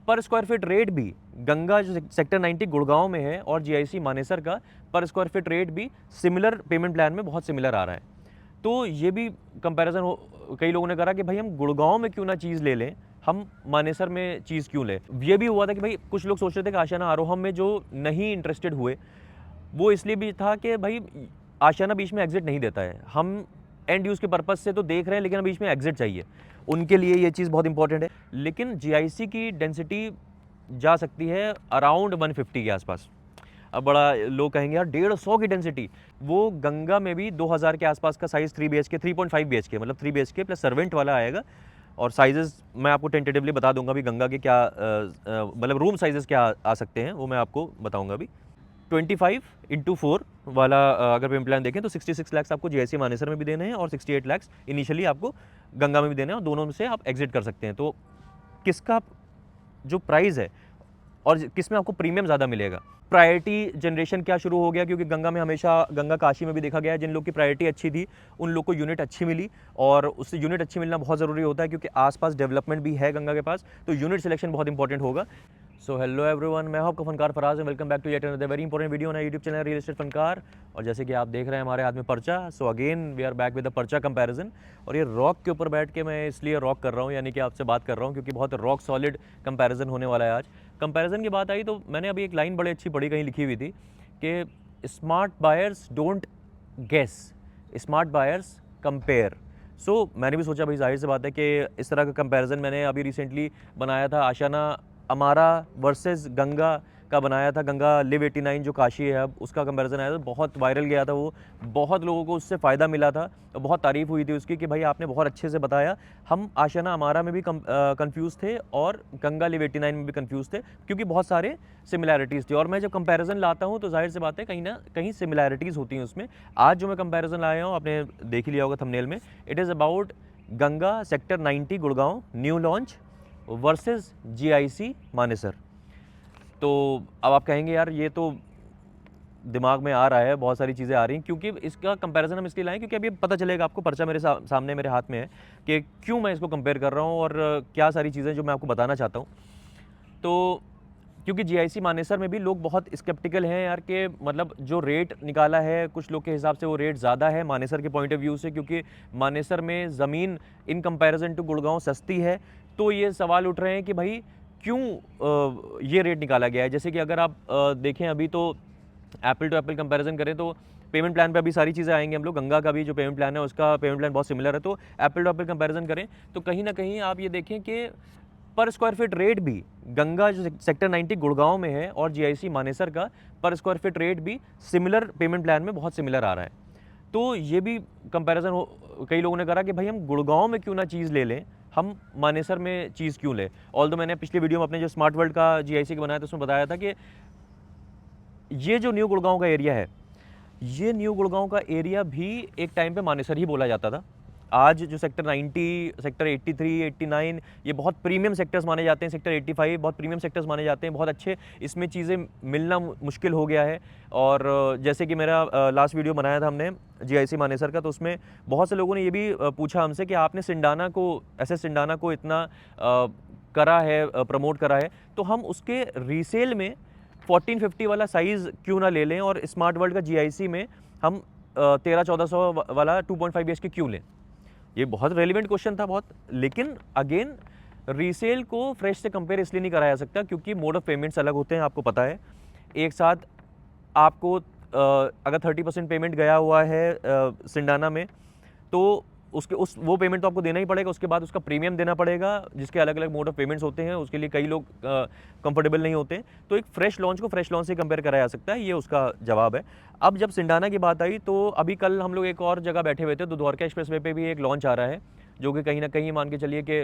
पर square feet rate भी गंगा जो सेक्टर 90 गुड़गांव में है और जीआईसी मानेसर का पर स्क्वायर फीट रेट भी सिमिलर पेमेंट प्लान में बहुत सिमिलर आ रहा है। तो ये भी कंपैरिजन हो, कई लोगों ने करा कि भाई हम गुड़गांव में क्यों ना चीज़ ले लें, हम मानेसर में चीज़ क्यों लें। ये भी हुआ था कि भाई कुछ लोग सोच रहे थे कि आशियाना आरोहम में जो नहीं इंटरेस्टेड हुए वो इसलिए भी था कि भाई आशियाना बीच में एग्जिट नहीं देता है, हम एंड यूज़ के पर्पज़ से तो देख रहे हैं लेकिन बीच में एग्जिट चाहिए, उनके लिए ये चीज़ बहुत इंपॉर्टेंट है। लेकिन जीआईसी की डेंसिटी जा सकती है अराउंड 150 के आसपास। अब बड़ा लोग कहेंगे यार 150 की डेंसिटी, वो गंगा में भी 2000 के आसपास का साइज़ 3 BHK 3.5 BHK मतलब 3 BHK प्लस सर्वेंट वाला आएगा। और साइजेस मैं आपको टेंटेटिवली बता दूंगा भी गंगा के क्या मतलब रूम साइजेस क्या आ सकते हैं, वो मैं आपको बताऊंगा अभी। 25x4 वाला अगर पेमेंट प्लान देखें तो 66 लाख आपको जीआईसी मानेसर में भी देने हैं और 68 लाख इनिशियली आपको गंगा में भी देने हैं और दोनों में से आप एग्जिट कर सकते हैं। तो किसका जो प्राइस है और किस में आपको प्रीमियम ज़्यादा मिलेगा, प्रायोरिटी जनरेशन क्या शुरू हो गया, क्योंकि गंगा में हमेशा, गंगा काशी में भी देखा गया है, जिन लोग की प्रायोरिटी अच्छी थी उन लोग को यूनिट अच्छी मिली और उससे यूनिट अच्छी मिलना बहुत ज़रूरी होता है क्योंकि आसपास डेवलपमेंट भी है गंगा के पास, तो यूनिट सिलेक्शन बहुत इंपॉर्टेंट होगा। सो हेलो एवरीवन, मैं हूं आपका फनकार Faraz and welcome back to yet another very important video on YouTube channel real estate Funkaar. और जैसे कि आप देख रहे हैं हमारे हाथ में पर्चा, so again we are back with the पर्चा कंपैरिजन। और ये रॉक के ऊपर बैठ के मैं इसलिए रॉक कर रहा हूँ, यानी कि आपसे बात कर रहा हूँ क्योंकि बहुत रॉक सॉलिड कंपैरिजन होने वाला है आज। कंपैरिजन की बात आई तो मैंने अभी एक लाइन बड़ी अच्छी पढ़ी, कहीं लिखी हुई थी कि smart buyers don't guess, smart buyers compare. So मैंने भी सोचा भाई जाहिर सी बात है कि इस तरह का कंपैरिजन मैंने अभी रिसेंटली बनाया था, आशियाना अमारा वर्सेस गंगा का बनाया था, गंगा लिव 89 जो काशी है अब उसका कंपैरिजन आया था, बहुत वायरल गया था वो, बहुत लोगों को उससे फ़ायदा मिला था और बहुत तारीफ़ हुई थी उसकी कि भाई आपने बहुत अच्छे से बताया। हम आशियाना अमारा में भी कंफ्यूज थे और गंगा लिव 89 में भी कंफ्यूज थे क्योंकि बहुत सारे सिमिलैरिटीज़ थी, और मैं जब कंपैरिजन लाता हूँ तो जाहिर सी बात है कहीं ना कहीं सिमिलैरिटीज़ होती हैं उसमें। आज जो मैं कंपैरिजन लाया हूँ आपने देख ही लिया होगा थंबनेल में, it is about Ganga sector 90 Gurgaon new launch versus GIC Manesar. तो अब आप कहेंगे यार ये तो दिमाग में आ रहा है, बहुत सारी चीज़ें आ रही हैं, क्योंकि इसका कंपैरिजन हम इसलिए लाएं क्योंकि अभी पता चलेगा आपको, पर्चा मेरे सामने मेरे हाथ में है कि क्यों मैं इसको कंपेयर कर रहा हूँ और क्या सारी चीज़ें जो मैं आपको बताना चाहता हूँ। तो क्योंकि जीआईसी मानेसर में भी लोग बहुत स्केप्टिकल हैं यार कि मतलब जो रेट निकाला है कुछ लोग के हिसाब से वो रेट ज़्यादा है मानेसर के पॉइंट ऑफ व्यू से, क्योंकि मानेसर में ज़मीन इन कंपैरिजन टू गुड़गांव सस्ती है। तो ये सवाल उठ रहे हैं कि भाई क्यों ये रेट निकाला गया है। जैसे कि अगर आप देखें अभी तो एप्पल टू एप्पल कंपैरिजन करें तो पेमेंट प्लान पे अभी सारी चीज़ें आएंगे हम लोग, गंगा का भी जो पेमेंट प्लान है उसका पेमेंट प्लान बहुत सिमिलर है, तो एप्पल टू एप्पल कंपैरिजन करें तो कहीं ना कहीं आप ये देखें कि पर स्क्वायर फीट रेट भी गंगा जो सेक्टर 90 गुड़गांव में है और जीआईसी मानेसर का पर स्क्वायर फीट रेट भी सिमिलर पेमेंट प्लान में बहुत सिमिलर आ रहा है। तो ये भी कंपैरिजन हो, कई लोगों ने करा कि भाई हम गुड़गांव में क्यों ना चीज़ ले लें, हम मानेसर में चीज़ क्यों लें। ऑल्दो मैंने पिछली वीडियो में अपने जो स्मार्ट वर्ल्ड का जीआईसी का बनाया था उसमें बताया था कि ये जो न्यू गुड़गांव का एरिया है, ये न्यू गुड़गांव का एरिया भी एक टाइम पे मानेसर ही बोला जाता था। आज जो सेक्टर 90, सेक्टर 83, 89 ये बहुत प्रीमियम सेक्टर्स माने जाते हैं, सेक्टर 85 बहुत प्रीमियम सेक्टर्स माने जाते हैं, बहुत अच्छे इसमें चीज़ें मिलना मुश्किल हो गया है। और जैसे कि मेरा लास्ट वीडियो बनाया था हमने जीआईसी मानेसर का, तो उसमें बहुत से लोगों ने ये भी पूछा हमसे कि आपने सिंडाना को, ऐसे सिंडाना को इतना करा है, प्रमोट करा है, तो हम उसके रीसेल में 1450 वाला साइज़ क्यों ना ले लें और स्मार्ट वर्ल्ड का जीआईसी में हम 1300-1400 वाला 2.5 BHK क्यों लें। ये बहुत रेलिवेंट क्वेश्चन था बहुत, लेकिन अगेन रीसेल को फ्रेश से कंपेयर इसलिए नहीं कराया जा सकता क्योंकि मोड ऑफ पेमेंट्स अलग होते हैं, आपको पता है। एक साथ आपको अगर 30% पेमेंट गया हुआ है सिंडाना में तो उसके वो पेमेंट तो आपको देना ही पड़ेगा, उसके बाद उसका प्रीमियम देना पड़ेगा जिसके अलग अलग मोड ऑफ पेमेंट्स होते हैं, उसके लिए कई लोग कंफर्टेबल नहीं होते। तो एक फ्रेश लॉन्च को फ्रेश लॉन्च से कंपेयर कराया जा सकता है, ये उसका जवाब है। अब जब सिंडाना की बात आई तो अभी कल हम लोग एक और जगह बैठे हुए थे, तो द्वारका एक्सप्रेसवे पे भी एक लॉन्च आ रहा है जो कि कहीं ना कहीं मान के चलिए कि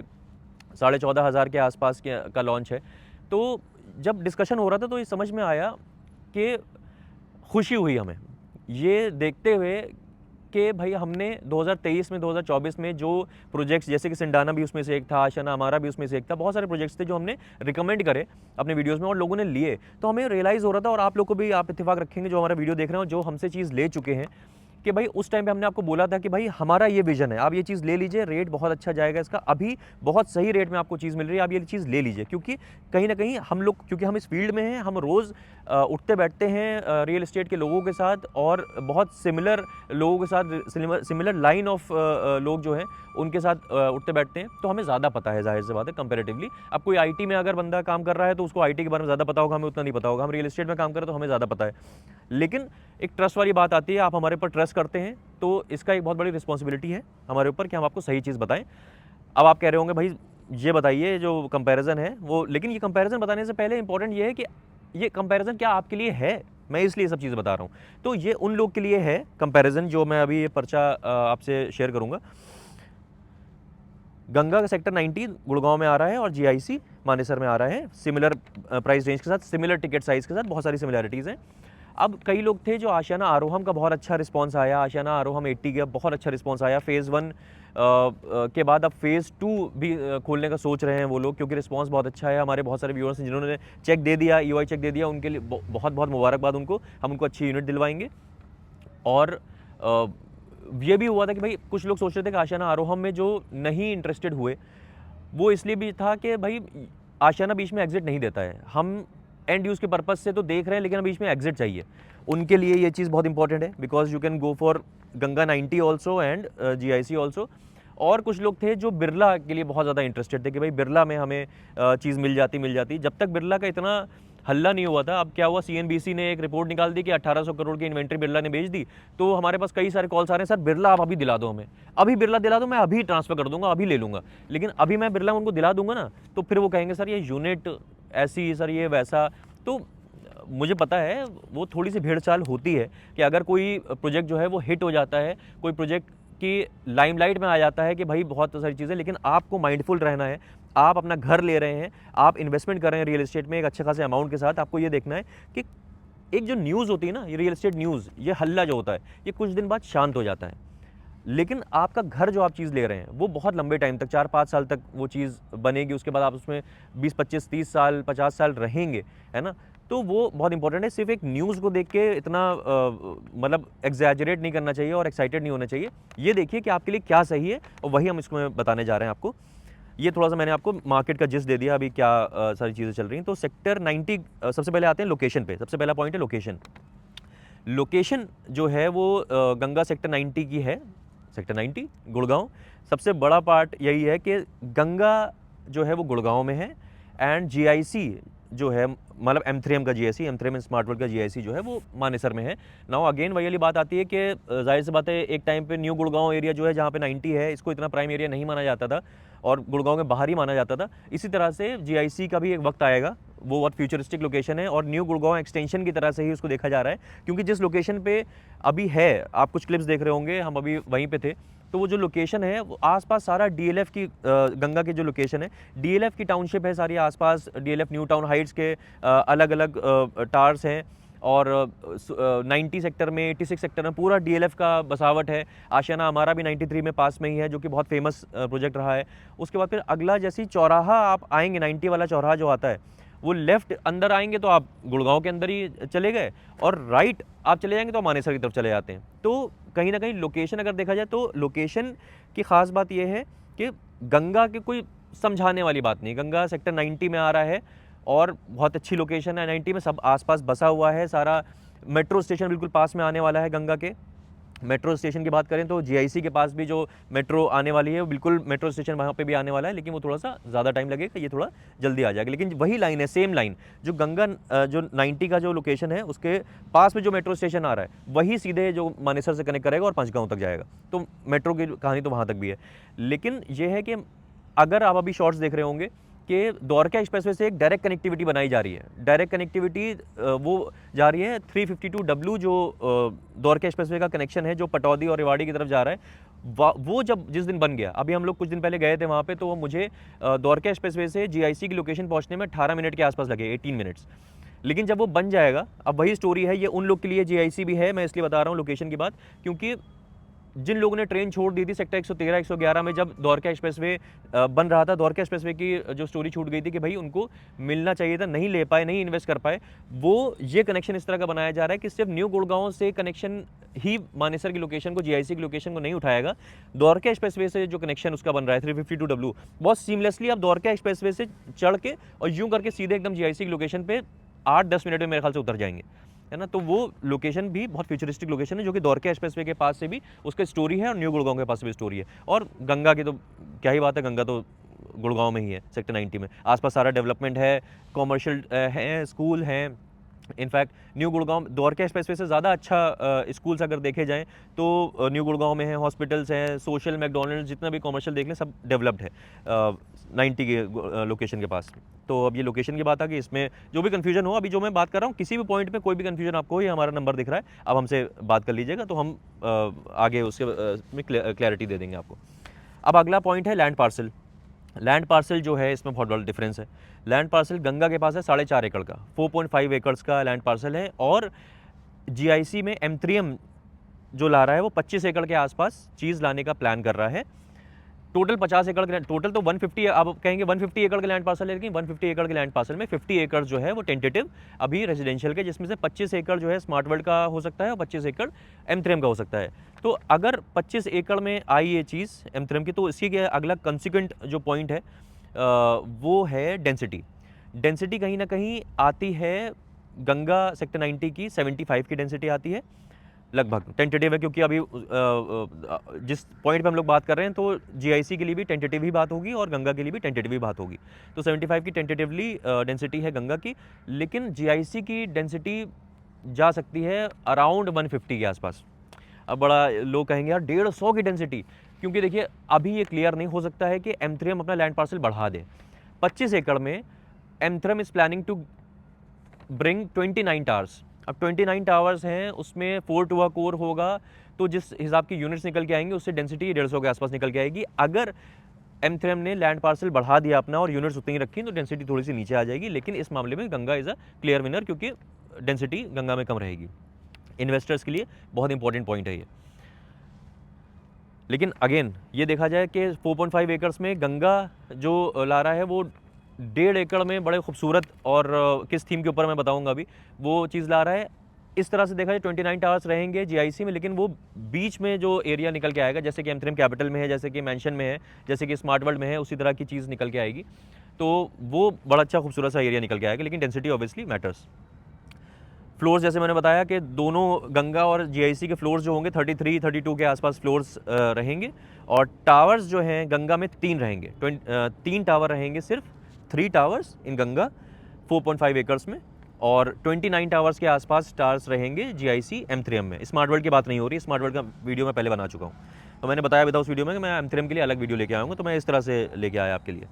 14,500 के आसपास का लॉन्च है। तो जब डिस्कशन हो रहा था तो ये समझ में आया कि खुशी हुई हमें ये देखते हुए कि भाई हमने 2023 में 2024 में जो प्रोजेक्ट्स, जैसे कि सिंडाना भी उसमें से एक था, आशियाना हमारा भी उसमें से एक था, बहुत सारे प्रोजेक्ट्स थे जो हमने रिकमेंड करे अपने वीडियोस में और लोगों ने लिए, तो हमें रियलाइज़ हो रहा था, और आप लोग को भी, आप इत्तेफाक रखेंगे जो हमारा वीडियो देख रहे हो, जो हमसे चीज़ ले चुके हैं, कि भाई उस टाइम पे हमने आपको बोला था कि भाई हमारा ये विजन है, आप ये चीज़ ले लीजिए, रेट बहुत अच्छा जाएगा इसका, अभी बहुत सही रेट में आपको चीज़ मिल रही है, आप ये चीज़ ले लीजिए। क्योंकि कहीं ना कहीं हम लोग, क्योंकि हम इस फील्ड में हैं, हम रोज़ उठते बैठते हैं रियल एस्टेट के लोगों के साथ, और बहुत सिमिलर लोगों के साथ, सिमिलर लाइन ऑफ लोग जो हैं उनके साथ उठते बैठते हैं, तो हमें ज़्यादा पता है, जाहिर सी बात है कंपैरेटिवली। अब कोई आईटी में अगर बंदा काम कर रहा है तो उसको आईटी के बारे में ज़्यादा पता होगा, हमें उतना नहीं पता होगा। हम रियल एस्टेट में काम करें तो हमें ज़्यादा पता है। लेकिन एक ट्रस्ट वाली बात आती है, आप हमारे ऊपर ट्रस्ट करते हैं तो इसका एक बहुत बड़ी रिस्पॉन्सिबिलिटी है हमारे ऊपर कि हम आपको सही चीज़ बताएं। अब आप कह रहे होंगे भाई ये बताइए जो कंपैरिजन है वो, लेकिन ये कंपैरिजन बताने से पहले इंपॉर्टेंट ये है कि ये कंपैरिजन क्या आपके लिए है, मैं इसलिए सब चीज़ बता रहा हूँ। तो ये उन लोग के लिए है कंपैरिजन जो मैं अभी ये पर्चा आपसे शेयर करूँगा। गंगा का सेक्टर 90 गुड़गांव में आ रहा है और जीआईसी मानेसर में आ रहा है, सिमिलर प्राइस रेंज के साथ, सिमिलर टिकट साइज़ के साथ, बहुत सारी सिमिलैरिटीज़ हैं। अब कई लोग थे जो आशियाना आरोहम का बहुत अच्छा रिस्पांस आया, आशियाना आरोहम 80 का बहुत अच्छा रिस्पांस आया। फ़ेज़ 1 के बाद अब फ़ेज़ 2 भी खोलने का सोच रहे हैं वो लोग, क्योंकि रिस्पांस बहुत अच्छा है। हमारे बहुत सारे व्यूअर्स हैं जिन्होंने चेक दे दिया, ईओआई चेक दे दिया, उनके लिए बहुत बहुत मुबारकबाद उनको। हम उनको अच्छी यूनिट दिलवाएंगे। और ये भी हुआ था कि भाई कुछ लोग सोच रहे थे कि आशियाना आरोहम में जो नहीं इंटरेस्टेड हुए, वो इसलिए भी था कि भाई आशियाना बीच में एग्जिट नहीं देता है। हम एंड यूज़ के पर्पज़ से तो देख रहे हैं, लेकिन बीच में एग्जिट चाहिए। उनके लिए ये चीज़ बहुत इंपॉर्टेंट है, because you can go for Ganga 90 also and GIC also. और कुछ लोग थे जो बिरला के लिए बहुत ज़्यादा इंटरेस्टेड थे कि भाई बिरला में हमें चीज़ मिल जाती। जब तक बिरला का इतना हल्ला नहीं हुआ था, अब क्या हुआ, सीएनबीसी ने एक रिपोर्ट निकाल दी कि 1800 करोड़ की इन्वेंट्री बिरला ने बेच दी। तो हमारे पास कई सारे कॉल्स आ रहे हैं, सर बिरला आप अभी दिला दो हमें, अभी बिरला दिला दो, मैं अभी ट्रांसफ़र कर दूंगा, अभी ले लूँगा। लेकिन अभी मैं बिरला उनको दिला दूंगा ना, तो फिर वो कहेंगे सर ये यूनिट ऐसी, सर ये वैसा। तो मुझे पता है वो थोड़ी सी भेड़-चाल होती है कि अगर कोई प्रोजेक्ट जो है वो हिट हो जाता है, कोई प्रोजेक्ट की लाइमलाइट में आ जाता है कि भाई बहुत सारी चीज़ें, लेकिन आपको माइंडफुल रहना है। आप अपना घर ले रहे हैं, आप इन्वेस्टमेंट कर रहे हैं रियल एस्टेट में एक अच्छे खासे अमाउंट के साथ, आपको ये देखना है कि एक जो न्यूज़ होती है ना, ये रियल एस्टेट न्यूज़, ये हल्ला जो होता है, ये कुछ दिन बाद शांत हो जाता है। लेकिन आपका घर जो आप चीज़ ले रहे हैं वो बहुत लंबे टाइम तक, 4-5 साल तक वो चीज़ बनेगी, उसके बाद आप उसमें 20-25-30 साल 50 साल रहेंगे, है ना? तो वो बहुत इंपॉर्टेंट है। सिर्फ एक न्यूज़ को देख के इतना मतलब एग्जैजरेट नहीं करना चाहिए और एक्साइटेड नहीं होना चाहिए। ये देखिए कि आपके लिए क्या सही है, और वही हम इसमें बताने जा रहे हैं आपको। ये थोड़ा-सा मैंने आपको मार्केट का जिस्ट दे दिया, अभी क्या सारी चीज़ें चल रही हैं। तो सेक्टर 90 सबसे पहले आते हैं लोकेशन पे। सबसे पहला पॉइंट है लोकेशन। लोकेशन जो है वो गंगा सेक्टर 90 की है, सेक्टर 90 गुड़गांव। सबसे बड़ा पार्ट यही है कि गंगा जो है वो गुड़गांव में है, एंड जीआईसी जो है, मतलब M3M का जीआईसी, M3M स्मार्ट वर्ल्ड का जीआईसी जो है वो मानेसर में है। नाउ अगेन वही वाली बात आती है कि जाहिर सी बात है, एक टाइम पे न्यू गुड़गांव एरिया जो है जहाँ पे 90 है, इसको इतना प्राइम एरिया नहीं माना जाता था और गुड़गांव के बाहर ही माना जाता था। इसी तरह से जीआईसी का भी एक वक्त आएगा, वो बहुत फ्यूचरिस्टिक लोकेशन है और न्यू गुड़गांव एक्सटेंशन की तरह से ही उसको देखा जा रहा है। क्योंकि जिस लोकेशन पे अभी है, आप कुछ क्लिप्स देख रहे होंगे, हम अभी वहीं पे थे, तो वो जो लोकेशन है वो आसपास सारा डीएलएफ की गंगा की जो लोकेशन है, डीएलएफ की टाउनशिप है सारी आसपास। डीएलएफ न्यू टाउन हाइट्स के अलग अलग टावर्स हैं, और 90 सेक्टर में, 86 सेक्टर में पूरा डीएलएफ का बसावट है। आशियाना हमारा भी 93 में पास में ही है, जो कि बहुत फेमस प्रोजेक्ट रहा है। उसके बाद फिर अगला जैसे चौराहा आप आएंगे, 90 वाला चौराहा जो आता है, वो लेफ्ट अंदर आएंगे तो आप गुड़गांव के अंदर ही चले गए, और राइट आप चले जाएंगे तो मानेसर की तरफ चले जाते हैं। तो कहीं ना कहीं लोकेशन अगर देखा जाए तो लोकेशन की खास बात यह है कि गंगा के कोई समझाने वाली बात नहीं। गंगा सेक्टर 90 में आ रहा है और बहुत अच्छी लोकेशन है, 90 में सब आसपास बसा हुआ है सारा। मेट्रो स्टेशन बिल्कुल पास में आने वाला है गंगा के। मेट्रो स्टेशन की बात करें तो जीआईसी के पास भी जो मेट्रो आने वाली है, बिल्कुल मेट्रो स्टेशन वहाँ पे भी आने वाला है, लेकिन वो थोड़ा सा ज़्यादा टाइम लगेगा, ये थोड़ा जल्दी आ जाएगा। लेकिन वही लाइन है, सेम लाइन, जो गंगा जो 90 का जो लोकेशन है उसके पास में जो मेट्रो स्टेशन आ रहा है, वही सीधे जो मानेसर से कनेक्ट करेगा और पंचगांव तक जाएगा। तो मेट्रो की कहानी तो वहाँ तक भी है। लेकिन ये है कि अगर आप अभी शॉर्ट्स देख रहे होंगे कि द्वारका एक्सप्रेसवे से एक डायरेक्ट कनेक्टिविटी बनाई जा रही है। डायरेक्ट कनेक्टिविटी वो जा रही है 352W, जो द्वारका एक्सप्रेसवे का कनेक्शन है, जो पटौदी और रेवाड़ी की तरफ जा रहा है। वो जब जिस दिन बन गया, अभी हम लोग कुछ दिन पहले गए थे वहाँ पे, तो वो मुझे द्वारका एक्सप्रेसवे से जीआईसी की लोकेशन पहुँचने में 18 मिनट के आसपास लगे, 18 मिनट्स। लेकिन जब वो बन जाएगा, अब वही स्टोरी है, ये उन लोग के लिए जीआईसी भी है, मैं इसलिए बता रहा हूँ लोकेशन की बात, क्योंकि जिन लोगों ने ट्रेन छोड़ दी थी सेक्टर 113 111 में, जब द्वारका एक्सप्रेसवे बन रहा था, द्वारका एक्सप्रेसवे की जो स्टोरी छूट गई थी कि भाई उनको मिलना चाहिए था, नहीं ले पाए, नहीं इन्वेस्ट कर पाए, वो ये कनेक्शन इस तरह का बनाया जा रहा है कि सिर्फ न्यू गुड़गांव से कनेक्शन ही मानेसर की लोकेशन को, जीआईसी की लोकेशन को नहीं उठाएगा। द्वारका एक्सप्रेसवे से जो कनेक्शन उसका बन रहा है 352W, बहुत सीमलेसली आप द्वारका एक्सप्रेसवे से चढ़ के और यूं करके सीधे एकदम जीआईसी की लोकेशन पे 8-10 मिनट में मेरे ख्याल से उतर जाएंगे, है ना। तो वो लोकेशन भी बहुत फ्यूचरिस्टिक लोकेशन है, जो कि द्वारका एक्सप्रेसवे के पास से भी उसका स्टोरी है और न्यू गुड़गांव के पास से भी स्टोरी है। और गंगा की तो क्या ही बात है, गंगा तो गुड़गांव में ही है, सेक्टर 90 में। आसपास सारा डेवलपमेंट है, कॉमर्शियल है, स्कूल हैं। In fact new Gurgaon Dwarka expressway से ज़्यादा अच्छा स्कूल्स अगर देखे जाएँ तो न्यू गुड़गांव में है, हॉस्पिटल्स हैं, सोशल, मैकडॉनल्ड्स, जितना भी कॉमर्शियल देख लें सब डेवलप्ड है 90 के लोकेशन के पास। तो अब ये लोकेशन की बात आ गई, इसमें जो भी कन्फ्यूजन हो, अभी जो मैं बात कर रहा हूँ, किसी भी पॉइंट में कोई भी कन्फ्यूजन आपको हो, ये हमारा नंबर दिख रहा है, अब हमसे बात कर लीजिएगा, तो हम आगे उसके में क्लैरिटी दे देंगे आपको। अब अगला पॉइंट है लैंड पार्सल। लैंड पार्सल जो है इसमें बहुत बड़ा डिफरेंस है। लैंड पार्सल गंगा के पास है 4.5 एकड़ का, 4.5 एकड़ का लैंड पार्सल है, और जीआईसी में M3M जो ला रहा है वो 25 एकड़ के आसपास चीज़ लाने का प्लान कर रहा है। टोटल 50 एकड़ के, टोटल तो 150, आप कहेंगे 150 एकड़ के लैंड पार्सल है, लेकिन 150 एकड़ के लैंड पार्सल में 50 एकड़ जो है वो टेंटेटिव अभी रेजिडेंशियल के, जिसमें से 25 एकड़ जो है स्मार्ट वर्ल्ड का हो सकता है और 25 एकड़ M3M का हो सकता है। तो अगर 25 एकड़ में आई ये चीज़ M3M की, तो इसी के अगला कंसिक्वेंट जो पॉइंट है वो है डेंसिटी। डेंसिटी कहीं ना कहीं आती है गंगा सेक्टर 90 की 75 की डेंसिटी आती है लगभग, टेंटेटिव है, क्योंकि अभी जिस पॉइंट पे हम लोग बात कर रहे हैं तो जीआईसी के लिए भी टेंटेटिव ही बात होगी और गंगा के लिए भी टेंटेटिव ही बात होगी। तो 75 की टेंटेटिवली डेंसिटी है गंगा की, लेकिन जीआईसी की डेंसिटी जा सकती है अराउंड 150 के आसपास। अब बड़ा लोग कहेंगे यार 150 की डेंसिटी, क्योंकि देखिए अभी ये क्लियर नहीं हो सकता है कि M3M अपना लैंड पार्सल बढ़ा दे। 25 एकड़ में M3M is planning to bring 29 towers. अब 29 टावर्स हैं, उसमें 4 टू कोर होगा, तो जिस हिसाब की यूनिट्स निकल के आएंगे उससे डेंसिटी 150 के आसपास निकल के आएगी। अगर M3M ने लैंड पार्सल बढ़ा दिया अपना और यूनिट्स उतनी रखी तो डेंसिटी थोड़ी सी नीचे आ जाएगी, लेकिन इस मामले में Ganga is a clear winner, क्योंकि डेंसिटी गंगा में कम रहेगी। इन्वेस्टर्स के लिए बहुत इंपॉर्टेंट पॉइंट है ये। लेकिन अगेन ये देखा जाए कि 4.5 एकर्स में गंगा जो ला रहा है वो 1.5 एकड़ में बड़े खूबसूरत, और किस थीम के ऊपर मैं बताऊंगा अभी, वो चीज़ ला रहा है। इस तरह से देखा जाए 29 टावर्स रहेंगे जीआईसी में, लेकिन वो बीच में जो एरिया निकल के आएगा, जैसे कि M3M कैपिटल में है, जैसे कि मैंशन में है, जैसे कि स्मार्ट वर्ल्ड में है, उसी तरह की चीज़ निकल के आएगी। तो वो बड़ा अच्छा खूबसूरत सा एरिया निकल के आएगा, लेकिन डेंसिटी ऑब्वियसली मैटर्स। फ्लोर्स जैसे मैंने बताया कि दोनों गंगा और जीआईसी के फ्लोर्स जो होंगे 33 32 के आसपास फ्लोर्स रहेंगे, और टावर्स जो हैं गंगा में 3 रहेंगे, 3 टावर रहेंगे सिर्फ, 3 टावर्स इन गंगा 4.5 एकर्स में, और 29 टावर्स के आसपास टावर्स रहेंगे जीआईसी M3M में। स्मार्ट वर्ल्ड की बात नहीं हो रही, स्मार्ट वर्ल्ड का वीडियो मैं पहले बना चुका हूँ, तो मैंने बताया था उस वीडियो में कि मैं M3M के लिए अलग वीडियो लेके आऊँगा, तो मैं इस तरह से लेके आया आपके लिए।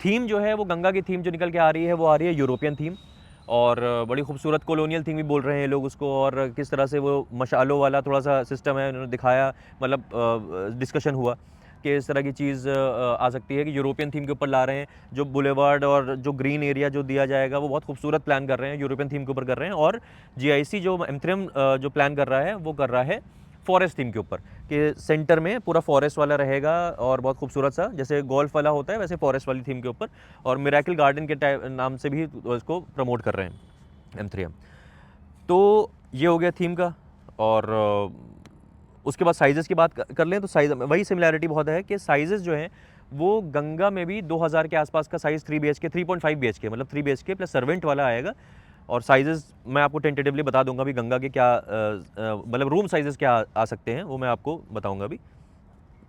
थीम जो है वो गंगा की थीम जो निकल के आ रही है वो आ रही है यूरोपियन थीम, और बड़ी खूबसूरत कॉलोनियल थीम भी बोल रहे हैं लोग उसको, और किस तरह से वो मशालों वाला थोड़ा सा सिस्टम है उन्होंने दिखाया, मतलब डिस्कशन हुआ कि इस तरह की चीज़ आ सकती है कि यूरोपियन थीम के ऊपर ला रहे हैं। जो बुलेवार्ड और जो ग्रीन एरिया जो दिया जाएगा वो बहुत खूबसूरत प्लान कर रहे हैं, यूरोपियन थीम के ऊपर कर रहे हैं। और जीआईसी जो M3M जो प्लान कर रहा है वो कर रहा है फॉरेस्ट थीम के ऊपर, कि सेंटर में पूरा फॉरेस्ट वाला रहेगा और बहुत खूबसूरत सा, जैसे गोल्फ वाला होता है वैसे फॉरेस्ट वाली थीम के ऊपर, और मिरेकल गार्डन के नाम से भी इसको प्रमोट कर रहे हैं M3M। तो ये हो गया थीम का। और उसके बाद साइज़ेस की बात कर लें तो साइज़ वही सिमिलैरिटी बहुत है कि साइज़ेस जो हैं वो गंगा में भी 2000 के आसपास का साइज़ 3 BHK 3.5 BHK मतलब 3 BHK प्लस सर्वेंट वाला आएगा। और साइज़ेस मैं आपको टेंटेटिवली बता दूंगा अभी गंगा के क्या मतलब रूम साइज़ेस क्या आ सकते हैं वो मैं आपको बताऊंगा अभी।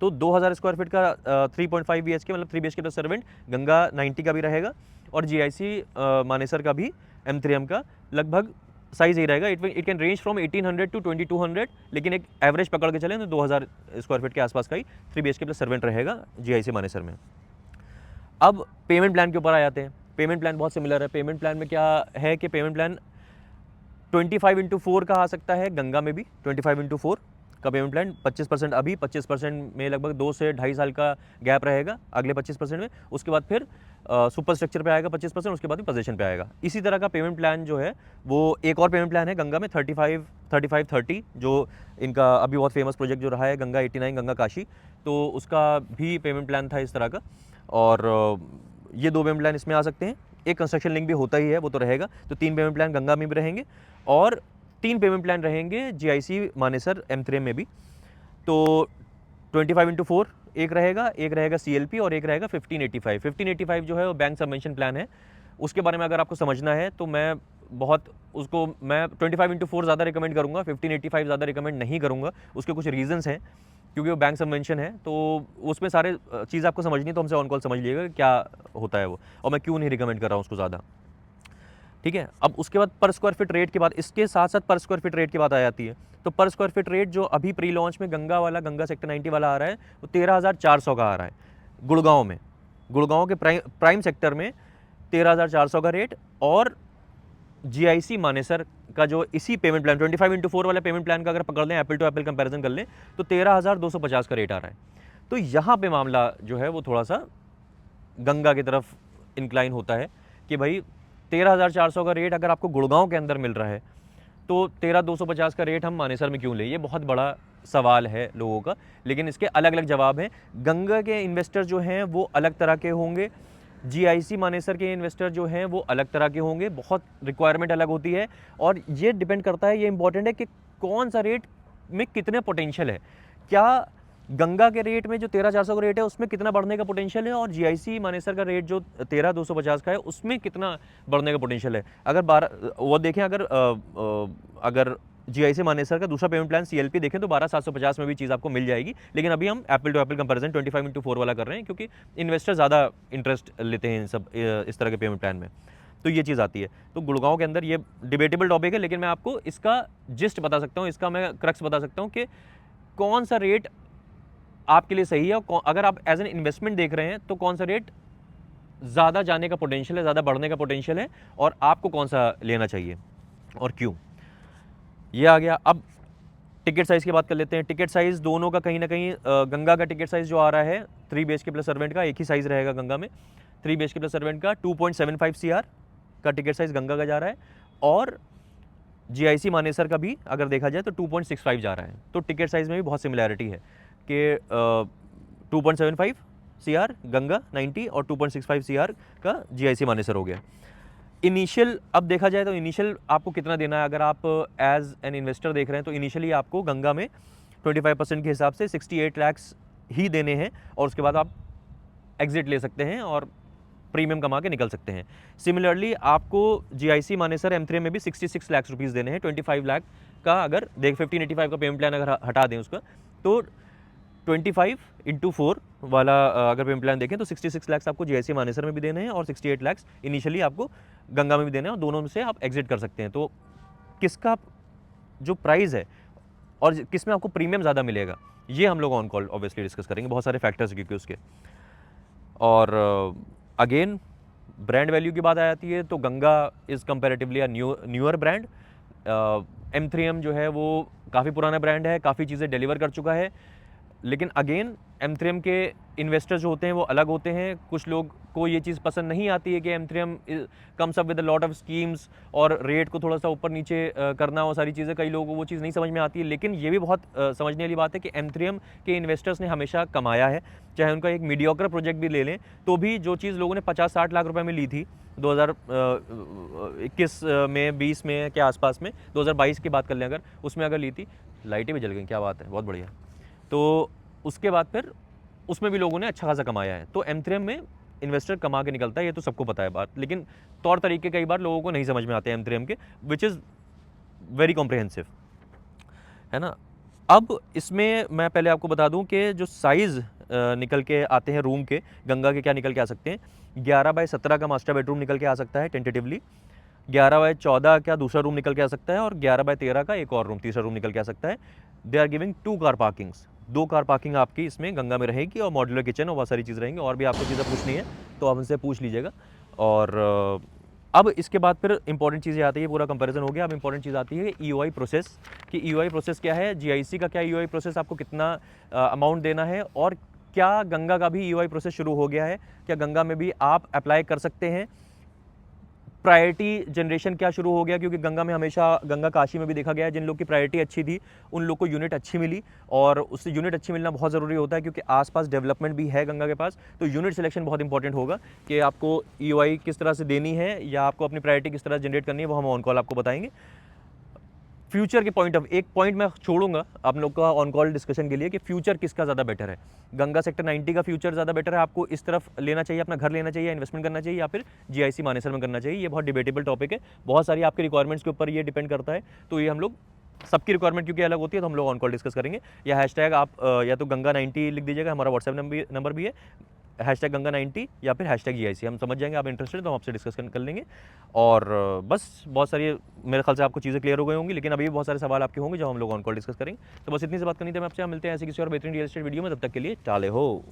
तो 2000 स्क्वायर फीट का 3.5 BHK मतलब 3 BHK प्लस सर्वेंट गंगा 90 का भी रहेगा, और जीआईसी मानेसर का भी M3M का लगभग साइज़ यही रहेगा। It can range from 1800 to 2200, लेकिन एक एवरेज पकड़ के चलें तो 2000 स्क्वायर फीट के आसपास का ही 3 BHK प्लस सर्वेंट रहेगा जीआईसी मानेसर में। अब पेमेंट प्लान के ऊपर आ जाते हैं। पेमेंट प्लान बहुत सिमिलर है। पेमेंट प्लान में क्या है कि पेमेंट प्लान 25x4 का आ सकता है, गंगा में भी 25x4 का पेमेंट प्लान 25% अभी, 25% में लगभग 2 से 2.5 साल का गैप रहेगा अगले 25% में। उसके बाद फिर सुपर स्ट्रक्चर पे आएगा 25%, उसके बाद पोजीशन पे आएगा। इसी तरह का पेमेंट प्लान जो है वो एक और पेमेंट प्लान है गंगा में 35-30, जो इनका अभी बहुत फेमस प्रोजेक्ट जो रहा है गंगा 89, गंगा काशी, तो उसका भी पेमेंट प्लान था इस तरह का। और ये 2 पेमेंट प्लान इसमें आ सकते हैं। एक कंस्ट्रक्शन लिंक भी होता ही है, वो तो रहेगा। तो 3 पेमेंट प्लान गंगा में भी रहेंगे और 3 पेमेंट प्लान रहेंगे जीआईसी मानेसर M3M में भी। तो 25x4 एक रहेगा CLP और एक रहेगा 1585। 1585 जो है वो बैंक सबवेंशन प्लान है। उसके बारे में अगर आपको समझना है तो मैं 25x4 ज़्यादा रिकमेंड करूँगा, 1585 ज़्यादा रिकमेंड नहीं करूँगा। उसके कुछ रीजंस हैं, क्योंकि वो बैंक सबवेंशन है, तो उसमें सारे चीज़ आपको समझनी है, तो हमसे ऑन कॉल समझ लीजिएगा क्या होता है वो, और मैं क्यों नहीं रिकमेंड कर रहा हूँ उसको ज़्यादा। ठीक है, अब उसके बाद पर स्क्वायर फीट रेट की बात, इसके साथ साथ पर स्क्वायर फीट रेट की बात आ जाती है। तो पर स्क्वायर फीट रेट जो अभी प्री लॉन्च में गंगा सेक्टर 90 वाला आ रहा है, वो 13,400 का आ रहा है गुड़गांव में। गुड़गांव के प्राइम सेक्टर में 13,400 का रेट, और जीआईसी मानेसर का जो इसी पेमेंट प्लान 25x4 वाला पेमेंट प्लान का अगर पकड़ लें, एप्पल टू एप्पल कंपैरिजन कर लें, तो 13,250 का रेट आ रहा है। तो यहाँ पे मामला जो है वो थोड़ा सा गंगा की तरफ इंक्लाइन होता है कि भाई 13,400 का रेट अगर आपको गुड़गांव के अंदर मिल रहा है, तो 13,250 का रेट हम मानेसर में क्यों लें? ये बहुत बड़ा सवाल है लोगों का, लेकिन इसके अलग अलग जवाब हैं। गंगा के इन्वेस्टर जो हैं वो अलग तरह के होंगे, जीआईसी मानेसर के इन्वेस्टर जो हैं वो अलग तरह के होंगे, बहुत रिक्वायरमेंट अलग होती है, और ये डिपेंड करता है, ये इंपॉर्टेंट है कि कौन सा रेट में कितने पोटेंशियल है। क्या गंगा के रेट में जो 13,400 का रेट है उसमें कितना बढ़ने का पोटेंशियल है, और जीआईसी मानेसर का रेट जो 13,250 का है उसमें कितना बढ़ने का पोटेंशियल है। अगर 12 वो देखें, अगर जीआईसी मानेसर का दूसरा पेमेंट प्लान CLP देखें तो 12,750 में भी चीज़ आपको मिल जाएगी। लेकिन अभी हम Apple to Apple comparison 25x4 वाला कर रहे हैं, क्योंकि इन्वेस्टर ज़्यादा इंटरेस्ट लेते हैं इस तरह के पेमेंट प्लान में। तो ये चीज़ आती है। तो गुड़गांव के अंदर ये डिबेटेबल टॉपिक है, लेकिन मैं आपको इसका जिस्ट बता सकता हूँ, इसका मैं क्रक्स बता सकता हूँ कि कौन सा रेट आपके लिए सही है। अगर आप एज एन इन्वेस्टमेंट देख रहे हैं तो कौन सा रेट ज़्यादा जाने का पोटेंशियल है, ज़्यादा बढ़ने का पोटेंशियल है, और आपको कौन सा लेना चाहिए और क्यों। ये आ गया। अब टिकट साइज़ की बात कर लेते हैं। टिकट साइज़ दोनों का कहीं ना कहीं, गंगा का टिकट साइज़ जो आ रहा है 3 BHK प्लस सर्वेंट का, एक ही साइज़ रहेगा गंगा में। 3 BHK प्लस सर्वेंट का 2.75 CR का टिकट साइज़ गंगा का जा रहा है, और जीआईसी मानेसर का भी अगर देखा जाए तो 2.65 जा रहा है। तो टिकट साइज़ में भी बहुत सिमिलैरिटी है कि 2.75 CR गंगा 90 और 2.65 CR का जीआईसी मानेसर हो गया। इनिशियल अब देखा जाए तो इनिशियल आपको कितना देना है, अगर आप एज एन इन्वेस्टर देख रहे हैं तो इनिशियली आपको गंगा में 25% के हिसाब से 68 लाख ही देने हैं, और उसके बाद आप एग्जिट ले सकते हैं और प्रीमियम कमा के निकल सकते हैं। सिमिलरली आपको जीआईसी मानेसर M3 में भी 66 लाख रुपीज़ देने हैं। 25 लाख का अगर 1585 का पेमेंट प्लान अगर हटा दें उसका, तो 25x4 वाला अगर पेमेंट प्लान देखें तो 66 लाख आपको जीआईसी मानेसर में भी देने हैं, और 68 लाख इनिशियली आपको गंगा में भी देने हैं, और दोनों में से आप एग्जिट कर सकते हैं। तो किसका जो प्राइस है और किस में आपको प्रीमियम ज़्यादा मिलेगा, ये हम लोग ऑन कॉल ऑब्वियसली डिस्कस करेंगे। बहुत सारे फैक्टर्स क्योंकि उसके, और अगेन ब्रांड वैल्यू की बात आ जाती है तो Ganga is comparatively a newer brand. M3M जो है वो काफ़ी पुराना ब्रांड है, काफ़ी चीज़ें डिलीवर कर चुका है। लेकिन अगेन M3M के इन्वेस्टर्स जो होते हैं वो अलग होते हैं। कुछ लोग को ये चीज़ पसंद नहीं आती है कि M3M comes up with a lot of schemes, और रेट को थोड़ा सा ऊपर नीचे करना, वो सारी चीज़ें कई लोगों को वो चीज़ नहीं समझ में आती है। लेकिन ये भी बहुत समझने वाली बात है कि M3M के इन्वेस्टर्स ने हमेशा कमाया है। चाहे उनका एक मीडियोकर प्रोजेक्ट भी ले लें, तो भी जो चीज़ लोगों ने 50-60 लाख रुपए में ली थी 2021 में, 20 में के आसपास में, 2022 की बात कर लें अगर, उसमें अगर ली थी, लाइटें भी जल गई, क्या बात है, बहुत बढ़िया। तो उसके बाद फिर उसमें भी लोगों ने अच्छा खासा कमाया है। तो M3M में इन्वेस्टर कमा के निकलता है, ये तो सबको पता है बात, लेकिन तौर तरीके कई बार लोगों को नहीं समझ में आते हैं M3M के, विच इज़ वेरी कॉम्प्रिहेंसिव, है ना। अब इसमें मैं पहले आपको बता दूं कि जो साइज़ निकल के आते हैं रूम के, गंगा के क्या निकल के आ सकते हैं, 11x17 का मास्टर बेडरूम निकल के आ सकता है टेंटेटिवली, 11x14 का दूसरा रूम निकल के आ सकता है, और 11x13 का एक और रूम, तीसरा रूम निकल के आ सकता है। They are giving 2 car parkings, 2 car parking आपकी इसमें गंगा में रहेगी, और मॉड्यूलर किचन और बहुत सारी चीज़ रहेंगी। और भी आपको चीज़ें पूछनी है तो आप उनसे पूछ लीजिएगा। और अब इसके बाद फिर इंपॉर्टेंट चीज़ें आती है, पूरा कंपैरिजन हो गया। अब इंपॉर्टेंट चीज़ आती है ईओआई प्रोसेस, कि ईओआई प्रोसेस क्या है, जीआईसी का क्या ईओआई प्रोसेस, आपको कितना अमाउंट देना है, और क्या गंगा का भी ईओआई प्रोसेस शुरू हो गया है, क्या गंगा में भी आप अप्लाई कर सकते हैं। प्रायोरिटी जनरेशन क्या शुरू हो गया, क्योंकि गंगा में हमेशा, गंगा काशी में भी देखा गया है, जिन लोग की प्रायोरिटी अच्छी थी उन लोग को यूनिट अच्छी मिली, और उससे यूनिट अच्छी मिलना बहुत ज़रूरी होता है, क्योंकि आसपास डेवलपमेंट भी है गंगा के पास। तो यूनिट सिलेक्शन बहुत इंपॉर्टेंट होगा कि आपको ईओआई किस तरह से देनी है, या आपको अपनी प्रायोरिटी किस तरह जनरेट करनी है, वो हम ऑन कॉल आपको बताएंगे। फ्यूचर के पॉइंट ऑफ, एक पॉइंट मैं छोड़ूंगा आप लोग का ऑन कॉल डिस्कशन के लिए, कि फ्यूचर किसका ज़्यादा बेटर है। गंगा सेक्टर 90 का फ्यूचर ज़्यादा बेटर है, आपको इस तरफ लेना चाहिए, अपना घर लेना चाहिए, इन्वेस्टमेंट करना चाहिए, या फिर जीआईसी मानेसर में करना चाहिए। ये बहुत डिबेटेबल टॉपिक है, बहुत सारी आपकी रिक्वायरमेंट्स के ऊपर ये डिपेंड करता है। तो ये हम लोग, सबकी रिक्वायरमेंट क्योंकि अलग होती है, तो हम लोग ऑन कॉल डिस्कस करेंगे। या हैशटैग आप या तो गंगा 90 लिख दीजिएगा, हमारा व्हाट्सएप नंबर भी है, हैशटैग गंगा 90 या फिर हैशटैग जीआईसी, हम समझ जाएंगे आप इंटरेस्टेड, तो हम आपसे डिस्कस कर लेंगे। और बस बहुत सारी, मेरे ख्याल से आपको चीज़ें क्लियर हो गई होंगी, लेकिन अभी भी बहुत सारे सवाल आपके होंगे जब हम लोग ऑन कॉल डिस्कस करेंगे। तो बस इतनी सी बात करनी थी मैं आपसे, मिलते हैं ऐसी किसी और बेहतरीन रियल एस्टेट वीडियो में, तब तक के लिए टाले हो।